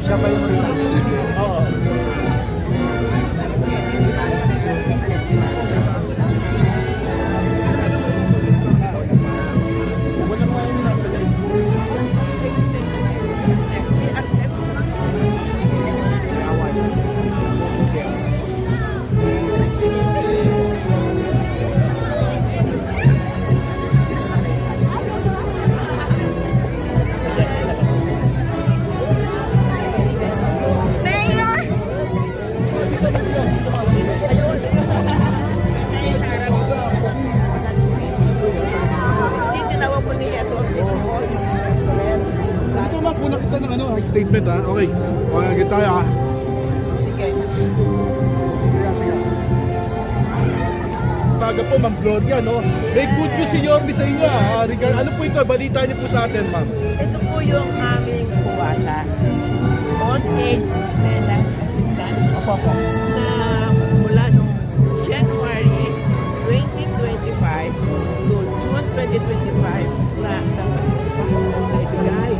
Siya ba yung Oo. Una kita ng ano, statement ha. Okay. Okay, agad tayo ha. Sige. Baga po, Ma'am Gloria, no? May good news si Yorme sa inyo ha. Ano po ito? Balita niyo po sa atin, Ma'am. Ito po yung aming kuwasa. Old Age Sustenance Assistance. Opo. Na mula noong January 2025 to June 2025 na dapat ibigay.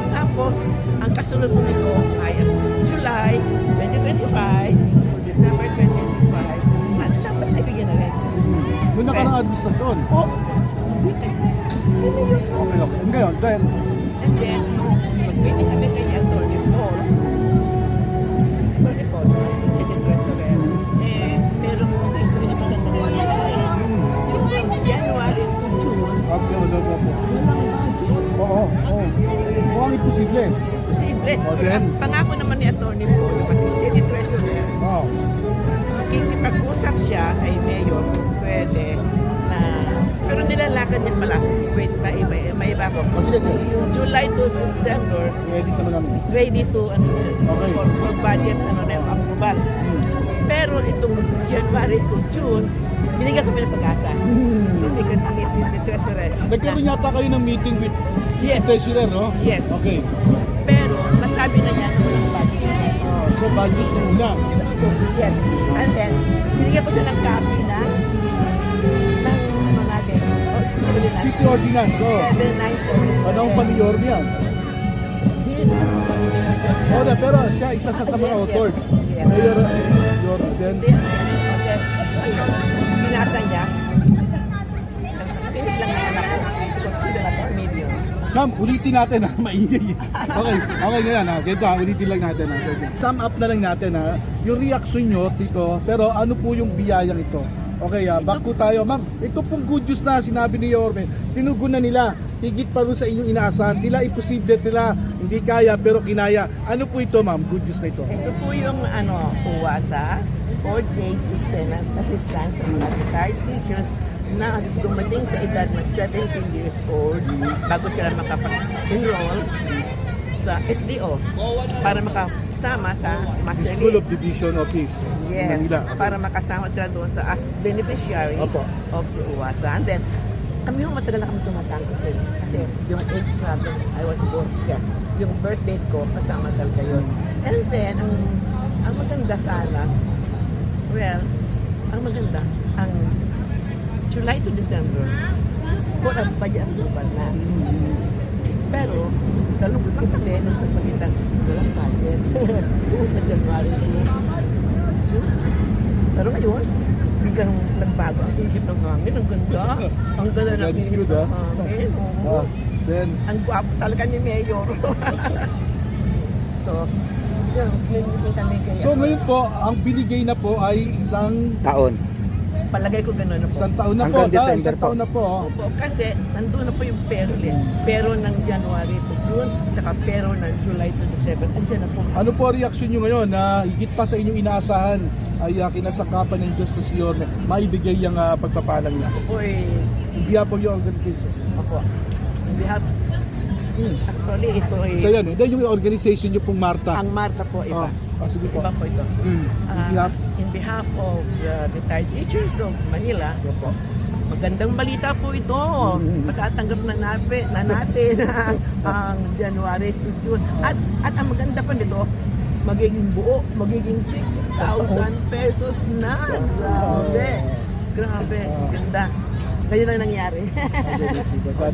Tapos, ang kasunod po nito ay July 2025 to December 2025 na dapat ibigay na rin. Noong nakarang administrasyon. Oh, Okay. Ngayon, then, and then, nag-meeting kami kay Attorney Paul, City Treasurer, merong hindi magandang wala. Yung January to June, walang budget. Oo. Mukhang imposible. Posible. O, then? Ang pangako naman ni Attorney Paul, pati City Treasurer, Oo. makikipag-usap siya kay Mayor kung pwede na, pero nilalakad niya pala, wait pa, may iba ko. Sige. Yung July to December, Edit naman namin. ready to Okay. for budget approval. Pero itong January to June, binigyan kami ng pag-asa. So, secretly ni Treasurer. Nagkaroon yata kayo ng meeting with Yes. Treasurer, no? Yes. Okay. Pero nasabi na niya na walang budget. So, bad news na una. Yes. And then, binigyan ko siya ng copy na ano natin, City Ordinance, oh. 7977. Panahon pa ni Yorme yan. Pero siya, isa sa mga author. Yes. Mayor Yorme, then, Binasa niya. Pinig lang naman ako because he's an attorney yun. ma'am, ulitin natin ha, maingay. Okay ngayon ha, ganito ha, ulitin lang natin ha. Sum up na lang natin ha, yung reaction nyo dito, pero ano po yung biyayang ito? Okay ha, back po tayo. Ma'am, ito pong good news na sinabi ni Yorme, tinugunan nila, higit pa rin sa inyong inaasahan, tila imposible, tila hindi kaya, pero kinaya. Ano po ito ma'am, good news na ito? Ito po yung uwasa, Old Age Sustenance Assistance sa mga retired teachers na dumating sa edad na 17 years old bago sila makapag-enroll sa SDO para makasama sa master School of list. Division Office. Yes, Manila. para makasama sila doon sa as beneficiary Opo. of the uwasa. And then, kami yung matagal na kami tumatanggap din. Kasi yung age natin, I was born, yung birth date ko, kasama talaga yun. And then, ang maganda sana, well, ang maganda, ang July to December, for a budget approval na. Pero, nalungkot pa kami nung sa pagitan, walang budget. Yung sa January to June. Pero ngayon, biglang nagbago ang isip ng namin. Ang ganda. Ang ganda ng That is isip good, ng namin. Oo. Then, Ang gwapo talaga ni Mayor. So, yun, nag-meeting kami kaya. so ngayon po, ang binigay na po ay isang Palagay ko gano'n na po. taon na Hanggang po. December Isang taon na po. Opo, kasi nandun na po yung pero din. Pero ng January to June, tsaka pero ng July to December. Andiyan na po. Ano po ang reaksyon nyo ngayon na higit pa sa inyong inaasahan ay kinasakapan ng Justice Yorme maibigay yung pagpapalang niya? Opo In behalf of your organization. Opo. On behalf, actually ito So yan, then yung organization nyo pong Marta. ang Marta po iba. Sige po. Iba po ito. Behalf. In behalf of the retired teachers of Manila, Opo. magandang balita po ito. Matatanggap na natin ang January to June. At ang maganda pa nito, magiging 6,000 pesos na. Grabe, ganda. Ganyan lang nangyari. Diba?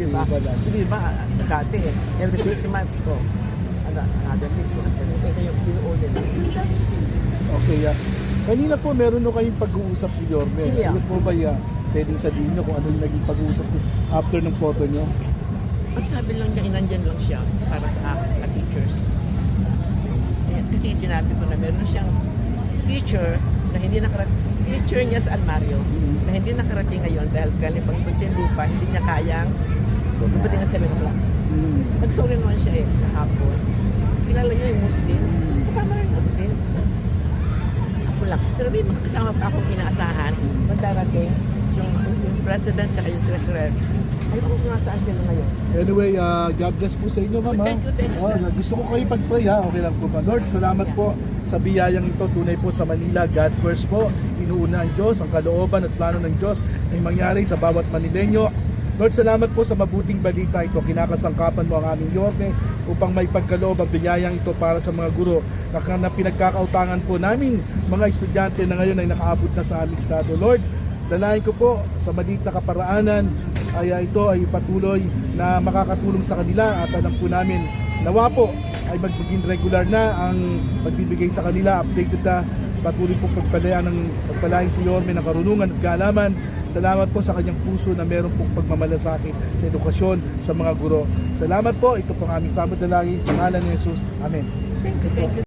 Diba? Dati, every 6 months ko, another 6 months. Ito yung pinuulit. Okay, kanina po meron no kayong pag-uusap ni Yorme. Yeah. Ano po ba pwedeng sabihin nyo kung ano yung naging pag-uusap niyo after ng photo nyo? Ang sabi lang niya, nandyan lang siya para sa teachers. Kasi sinabi ko na meron siyang teacher na hindi nakarating, teacher niya sa Almario, na hindi nakarating ngayon dahil galing pang lupa, hindi niya kayang dumating na 7 o'clock. Nag-sorry naman siya kahapon. Kilala niya yung Muslim. Kasama rin Muslim. Ako lang. Pero may makasama pa akong inaasahan na darating yung president at yung treasurer. Ayaw ko kung nasaan sila ngayon. Anyway, God bless po sa inyo, ma'am. Thank you. Gusto ko kayo pag-pray, ha? Okay lang po ba? Lord, salamat po sa biyayang ito. Tunay po sa Manila. God first po. Inuuna ang Diyos, ang kalooban at plano ng Diyos ay mangyari sa bawat Manileño. Lord, salamat po sa mabuting balita ito. Kinakasangkapan mo ang aming Yorme upang may pagkaloob ang biyayang ito para sa mga guro na pinagkakautangan po naming mga estudyante na ngayon ay nakaabot na sa aming estado. Lord, dalayan ko po sa maliit na kaparaanan ay ito ay patuloy na makakatulong sa kanila at alam po namin nawa po ay magiging regular na ang pagbibigay sa kanila, updated na patuloy po pagpalain si Yorme ng karunungan at kaalaman. Salamat po sa kanyang puso na meron pong pagmamalasakit sa edukasyon sa mga guro. Salamat po, ito pong aming samad na lagi sa ngalan ni Jesus. Amen. Thank you.